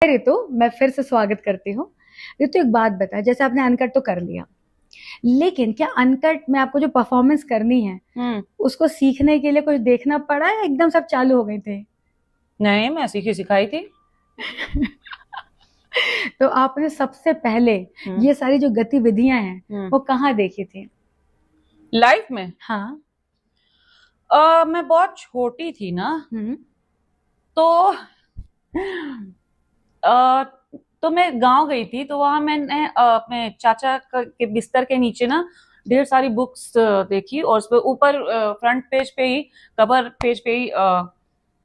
ऋतु, मैं फिर से स्वागत करती हूँ। ऋतु, एक बात बता, जैसे आपने अनकट तो कर लिया, लेकिन क्या अनकट में आपको जो परफॉर्मेंस करनी है उसको सीखने के लिए कुछ देखना पड़ा या एकदम सब चालू हो गए थे? नहीं, मैं सीखी सिखाई थी। तो आपने सबसे पहले ये सारी जो गतिविधियां हैं वो कहाँ देखी थी? लाइफ में हाँ। मैं बहुत छोटी थी ना, तो अ, तो मैं गांव गई थी। तो वहां मैंने अपने चाचा के बिस्तर के नीचे ना ढेर सारी बुक्स देखी, और उसपे ऊपर फ्रंट पेज पे ही, कवर पेज पे ही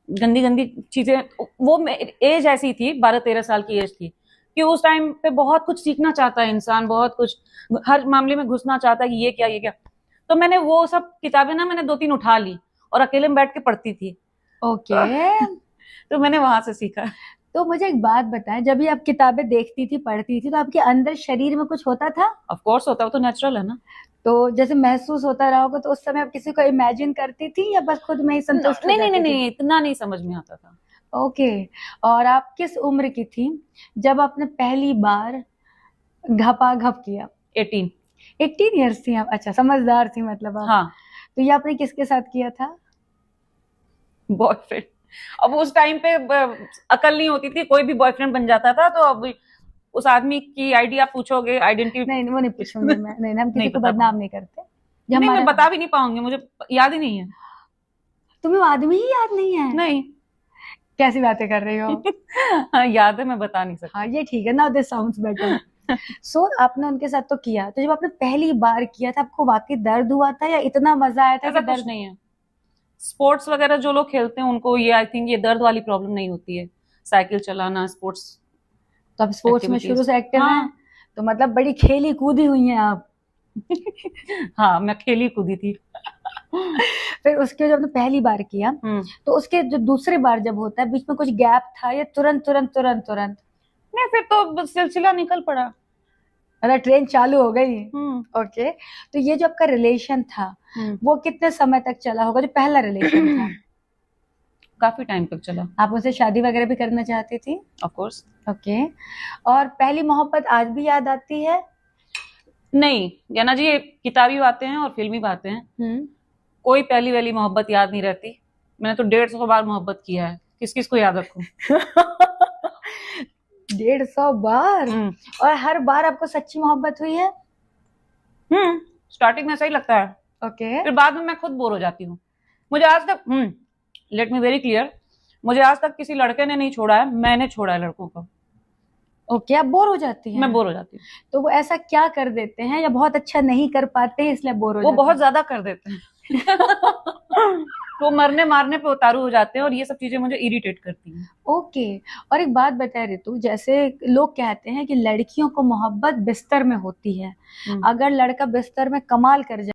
गंदी गंदी चीजें। वो एज ऐसी थी, 12-13 साल की एज थी कि उस टाइम पे बहुत कुछ सीखना चाहता है इंसान, बहुत कुछ हर मामले में घुसना चाहता है कि ये क्या। तो मैंने वो सब किताबें ना, मैंने 2-3 उठा ली और अकेले में बैठ के पढ़ती थी। ओके। तो मैंने वहां से सीखा। तो मुझे एक बात बताएं, जब भी आप किताबें देखती थी, पढ़ती थी, तो आपके अंदर शरीर में कुछ होता था? ऑफ कोर्स होता है, वो तो नेचुरल है ना। तो जैसे महसूस होता रहा होगा, तो उस समय आप किसी को इमेजिन करती थी या बस खुद में ही संतुष्ट हो नहीं नहीं जाती नहीं थी? नहीं, इतना नहीं समझ में आता था। ओके। और आप किस उम्र की थी जब आपने पहली बार घपाघप किया? 18। 18 ईयर्स थी आप? अच्छा, समझदार थी मतलब आप। हाँ। तो ये आपने किसके साथ किया था? बॉयफ्रेंड। अब उस टाइम पे अकल नहीं होती थी, कोई भी बॉयफ्रेंड बन जाता था। तो अब उस आदमी की आईडी आप पूछोगे, आइडेंटिटी। नहीं, वो नहीं पूछूंगी मैं। नहीं, हम किसी नहीं को बता बदनाम पाऊंगी। नहीं करते। ये नहीं, मैं हमारा। बता भी नहीं पाऊंगी, मुझे याद ही नहीं है। तुम्हें वो आदमी ही याद नहीं है? नहीं। कैसी बातें कर रही हो? हाँ, याद है, मैं बता नहीं हाँ, सकती। ये ठीक है ना, दिस साउंड्स बेटर। सो आपने उनके साथ तो किया, तो जब आपने पहली बार किया था, आपको वाकई दर्द हुआ था या इतना मजा आया था ऐसा कि कुछ दर्द? नहीं है। स्पोर्ट्स वगैरह जो लोग खेलते हैं उनको ये, आई थिंक, ये दर्द वाली प्रॉब्लम नहीं होती है। साइकिल चलाना, स्पोर्ट्स तो आप स्पोर्ट्स में शुरू एक्टिविटीज। से एक्टिव हैं? हाँ। तो मतलब बड़ी खेली कूदी हुई हैं आप। हाँ, मैं खेली कूदी थी। फिर उसके जब आपने पहली बार किया, तो उसके जो दूसरी बार जब होता है, बीच में कुछ गैप था या तुरंत तुरंत तुरंत तुरंत? नहीं, फिर तो सिलसिला निकल पड़ा। मतलब ट्रेन चालू हो गई। ओके। तो ये जो आपका रिलेशन था वो कितने समय तक चला होगा, जो पहला रिलेशन था? काफी टाइम तक चला। आप उनसे शादी वगैरह भी करना चाहती थी? Of course. ओके। और पहली मोहब्बत आज भी याद आती है? नहीं ज्ञाना जी, ये किताबी बातें हैं और फिल्मी बातें हैं। कोई पहली वाली मोहब्बत याद नहीं रहती। मैंने तो 150 बार मोहब्बत किया है, किस किस को याद रखूं। 150 बार? और हर बार आपको सच्ची मोहब्बत हुई है? स्टार्टिंग में सही लगता है। ओके। फिर बाद में मैं खुद बोर हो जाती हूँ। मुझे आज तक, लेट मी वेरी क्लियर, मुझे आज तक किसी लड़के ने नहीं छोड़ा है, मैंने छोड़ा है लड़कों को। ओके, आप बोर हो जाती हैं? मैं बोर हो जाती हूँ। तो वो ऐसा क्या कर देते हैं या बहुत अच्छा नहीं कर पाते हैं इसलिए बोर हो वो जाते बहुत हैं? ज्यादा कर देते हैं। वो मरने मारने पे उतारू हो जाते हैं, और ये सब चीजें मुझे इरिटेट करती हैं। ओके। और एक बात बताए ऋतु, जैसे लोग कहते हैं कि लड़कियों को मोहब्बत बिस्तर में होती है, अगर लड़का बिस्तर में कमाल कर जाए